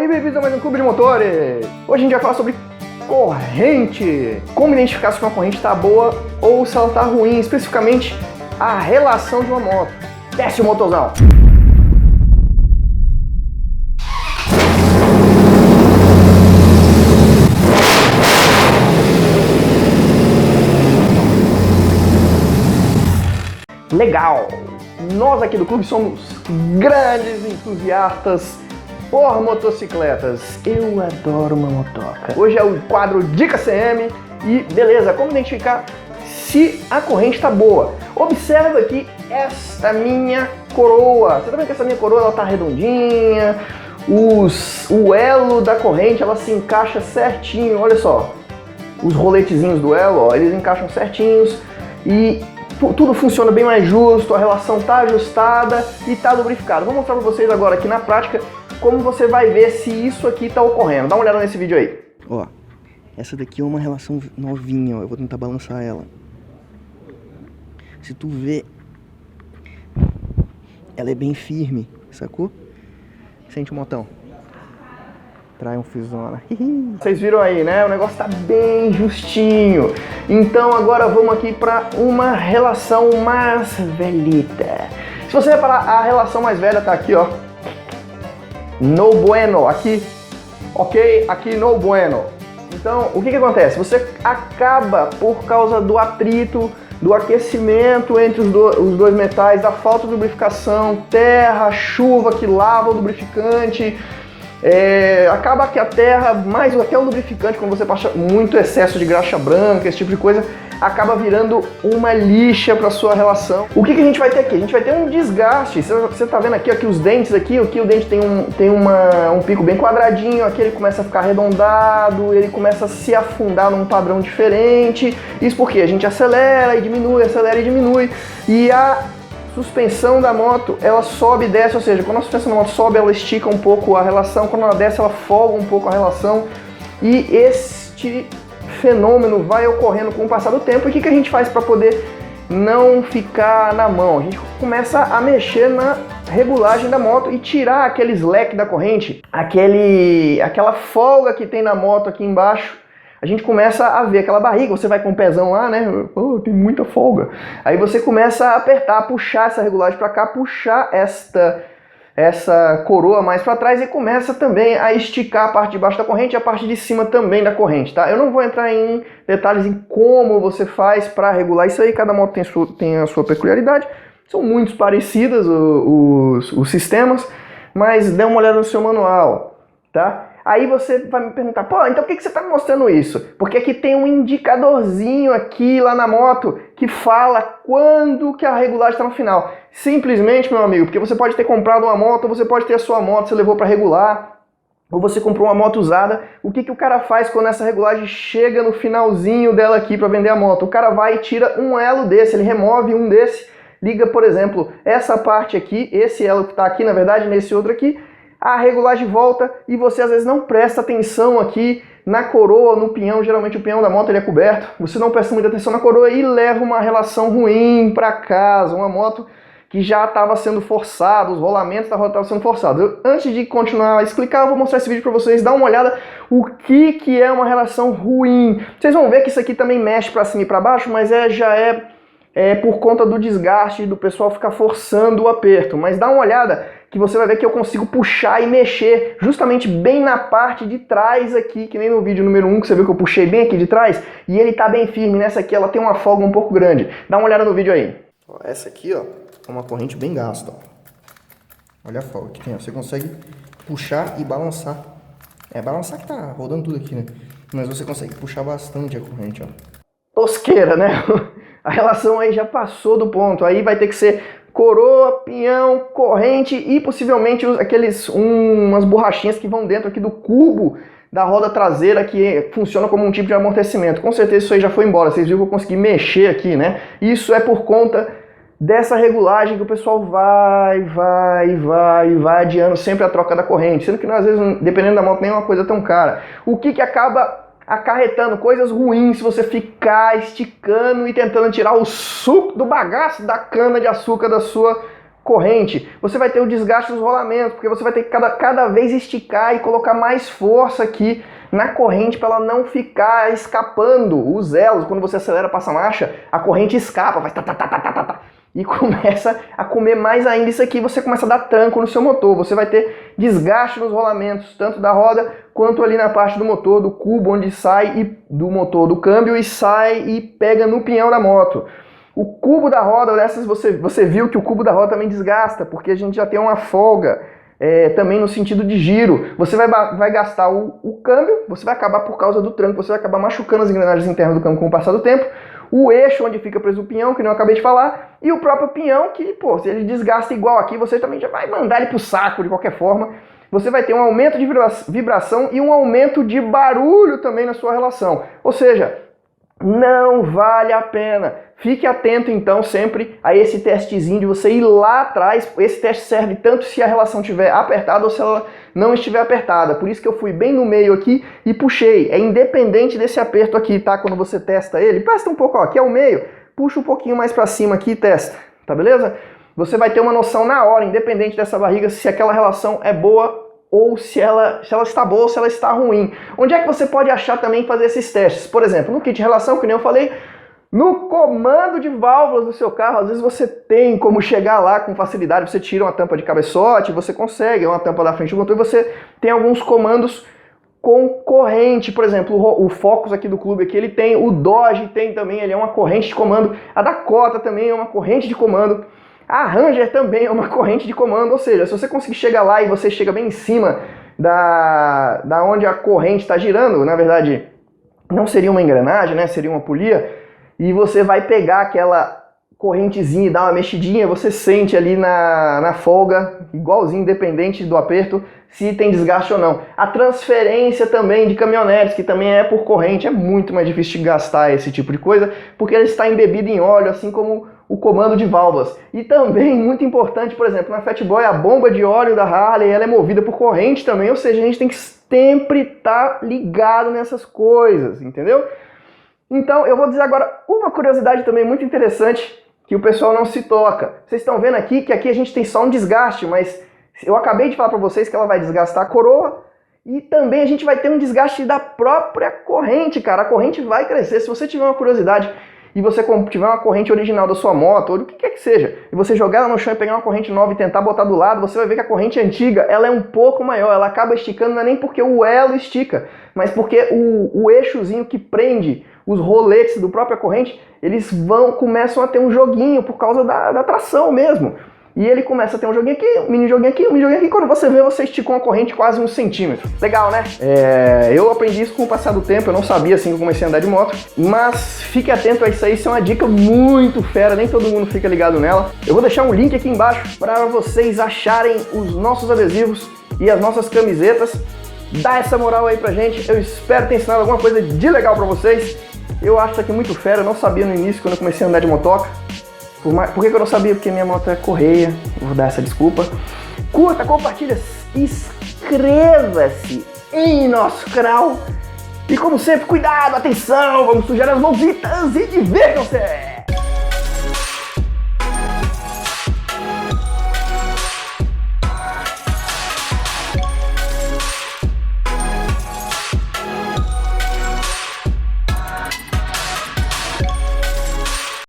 e bem-vindos a mais um Clube de Motores! Hoje a gente vai falar sobre corrente, como identificar se uma corrente está boa ou se ela está ruim, especificamente a relação de uma moto. Desce o motorzão! Legal! Nós aqui do clube somos grandes entusiastas por motocicletas. Eu adoro uma motoca. Hoje é o quadro Dica CM e beleza, como identificar se a corrente está boa? Observa aqui esta minha coroa. Você tá vendo que essa minha coroa ela tá redondinha? O elo da corrente ela se encaixa certinho. Olha só, os roletezinhos do elo, ó, eles encaixam certinhos e tudo funciona bem mais justo, a relação está ajustada e está lubrificada. Vou mostrar para vocês agora aqui na prática como você vai ver se isso aqui está ocorrendo. Dá uma olhada nesse vídeo aí. Ó, essa daqui é uma relação novinha, ó. Eu vou tentar balançar ela. Se tu vê, ela é bem firme, sacou? Sente o motão. Trai um fizona. Vocês viram aí, né? O negócio tá bem justinho. Então agora vamos aqui para uma relação mais velhita. Se você reparar, a relação mais velha tá aqui, ó. No bueno. Aqui, ok? Aqui no bueno. Então, o que acontece? Você acaba, por causa do atrito, do aquecimento entre os dois metais, da falta de lubrificação, terra, chuva que lava o lubrificante. Acaba que a terra, mais até o lubrificante, quando você passa muito excesso de graxa branca, esse tipo de coisa, acaba virando uma lixa para sua relação. O que a gente vai ter aqui? A gente vai ter um desgaste. Você está vendo aqui, os dentes aqui, o dente tem um pico bem quadradinho, aqui ele começa a ficar arredondado, ele começa a se afundar num padrão diferente. Isso porque a gente acelera e diminui, e a suspensão da moto, ela sobe e desce, ou seja, quando a suspensão da moto sobe, ela estica um pouco a relação, quando ela desce, ela folga um pouco a relação, e este fenômeno vai ocorrendo com o passar do tempo. E o que a gente faz para poder não ficar na mão? A gente começa a mexer na regulagem da moto e tirar aquele slack da corrente, aquela folga que tem na moto aqui embaixo. A gente começa a ver aquela barriga, você vai com o pezão lá, né? Oh, tem muita folga. Aí você começa a apertar, puxar essa regulagem para cá, puxar essa coroa mais para trás e começa também a esticar a parte de baixo da corrente e a parte de cima também da corrente, tá? Eu não vou entrar em detalhes em como você faz para regular isso aí, cada moto tem a sua peculiaridade. São muito parecidas os sistemas, mas dê uma olhada no seu manual, tá? Aí você vai me perguntar, pô, então por que você está me mostrando isso? Porque aqui tem um indicadorzinho aqui lá na moto que fala quando que a regulagem está no final. Simplesmente, meu amigo, porque você pode ter comprado uma moto, ou você pode ter a sua moto, você levou para regular, ou você comprou uma moto usada. O que o cara faz quando essa regulagem chega no finalzinho dela aqui para vender a moto? O cara vai e tira um elo desse, ele remove um desse, liga, por exemplo, essa parte aqui, esse elo que está aqui, na verdade, nesse outro aqui, a regulagem volta e você às vezes não presta atenção aqui na coroa, no pinhão. Geralmente o pinhão da moto ele é coberto, você não presta muita atenção na coroa e leva uma relação ruim para casa, uma moto que já estava sendo forçada, os rolamentos da roda estavam sendo forçados. Antes de continuar a explicar, eu vou mostrar esse vídeo para vocês, dá uma olhada o que é uma relação ruim. Vocês vão ver que isso aqui também mexe para cima e para baixo, mas já é por conta do desgaste, do pessoal ficar forçando o aperto. Mas dá uma olhada que você vai ver que eu consigo puxar e mexer justamente bem na parte de trás aqui, que nem no vídeo número 1, que você viu que eu puxei bem aqui de trás, e ele tá bem firme. Nessa aqui ela tem uma folga um pouco grande. Dá uma olhada no vídeo aí. Ó, essa aqui, ó, é uma corrente bem gasta, ó. Olha a folga que tem, ó. Você consegue puxar e balançar. Balançar que tá rodando tudo aqui, né? Mas você consegue puxar bastante a corrente, ó. Tosqueira, né? A relação aí já passou do ponto. Aí vai ter que ser coroa, pinhão, corrente e possivelmente umas borrachinhas que vão dentro aqui do cubo da roda traseira, que funciona como um tipo de amortecimento. Com certeza isso aí já foi embora. Vocês viram que eu consegui mexer aqui, né? Isso é por conta dessa regulagem que o pessoal vai adiando sempre a troca da corrente. Sendo que às vezes, dependendo da moto, nem é uma coisa tão cara. O que acaba acarretando coisas ruins se você ficar esticando e tentando tirar o suco do bagaço da cana de açúcar da sua corrente, você vai ter o desgaste dos rolamentos, porque você vai ter que cada vez esticar e colocar mais força aqui na corrente para ela não ficar escapando os elos. Quando você acelera, passa a marcha, a corrente escapa, vai e começa a comer mais ainda isso aqui, você começa a dar tranco no seu motor, você vai ter desgaste nos rolamentos, tanto da roda quanto ali na parte do motor, do cubo onde sai do motor do câmbio e sai e pega no pinhão da moto. O cubo da roda, você viu que o cubo da roda também desgasta, porque a gente já tem uma folga também no sentido de giro. Você vai gastar o câmbio, você vai acabar por causa do tranco, você vai acabar machucando as engrenagens internas do câmbio com o passar do tempo, o eixo onde fica preso o pinhão, que não acabei de falar, e o próprio pinhão, que, pô, se ele desgasta igual aqui, você também já vai mandar ele pro saco de qualquer forma. Você vai ter um aumento de vibração e um aumento de barulho também na sua relação. Ou seja, não vale a pena. Fique atento então sempre a esse testezinho de você ir lá atrás. Esse teste serve tanto se a relação estiver apertada ou se ela não estiver apertada. Por isso que eu fui bem no meio aqui e puxei. É independente desse aperto aqui, tá? Quando você testa ele, presta um pouco, ó, aqui é o meio. Puxa um pouquinho mais pra cima aqui e testa, tá beleza? Você vai ter uma noção na hora, independente dessa barriga, se aquela relação é boa ou se ela está boa ou se ela está ruim. Onde é que você pode achar também fazer esses testes? Por exemplo, no kit de relação, que nem eu falei, no comando de válvulas do seu carro, às vezes você tem como chegar lá com facilidade, você tira uma tampa de cabeçote, você consegue uma tampa da frente do motor e você tem alguns comandos com corrente. Por exemplo, o Focus aqui do clube, aqui, ele tem, o Dodge tem também, ele é uma corrente de comando, a Dakota também é uma corrente de comando, a Ranger também é uma corrente de comando, ou seja, se você conseguir chegar lá e você chega bem em cima da onde a corrente está girando, na verdade não seria uma engrenagem, né? Seria uma polia, e você vai pegar aquela correntezinha e dar uma mexidinha, você sente ali na folga, igualzinho, independente do aperto, se tem desgaste ou não. A transferência também de caminhonetes, que também é por corrente, é muito mais difícil de gastar esse tipo de coisa, porque ele está embebido em óleo, assim como o comando de válvulas. E também, muito importante, por exemplo, na Fat Boy, a bomba de óleo da Harley, ela é movida por corrente também, ou seja, a gente tem que sempre estar ligado nessas coisas, entendeu? Então, eu vou dizer agora uma curiosidade também muito interessante, que o pessoal não se toca. Vocês estão vendo aqui que aqui a gente tem só um desgaste, mas eu acabei de falar para vocês que ela vai desgastar a coroa e também a gente vai ter um desgaste da própria corrente, cara. A corrente vai crescer. Se você tiver uma curiosidade e você tiver uma corrente original da sua moto, ou do que quer que seja, e você jogar ela no chão e pegar uma corrente nova e tentar botar do lado, você vai ver que a corrente antiga, ela é um pouco maior, ela acaba esticando, não é nem porque o elo estica, mas porque o eixozinho que prende os roletes do própria corrente, eles começam a ter um joguinho por causa da tração mesmo. E ele começa a ter um joguinho aqui, um mini joguinho aqui, um mini joguinho aqui. Quando você vê, você esticou uma corrente quase 1 centímetro. Legal, né? Eu aprendi isso com o passar do tempo, eu não sabia assim que eu comecei a andar de moto. Mas fique atento a isso aí, isso é uma dica muito fera, nem todo mundo fica ligado nela. Eu vou deixar um link aqui embaixo para vocês acharem os nossos adesivos e as nossas camisetas. Dá essa moral aí pra gente, eu espero ter ensinado alguma coisa de legal pra vocês. Eu acho isso aqui muito fera, eu não sabia no início quando eu comecei a andar de motoca. Por que eu não sabia? Porque minha moto é correia, vou dar essa desculpa. Curta, compartilha, inscreva-se em nosso canal. E como sempre, cuidado, atenção, vamos sujar as mãozitas e divirtam-se!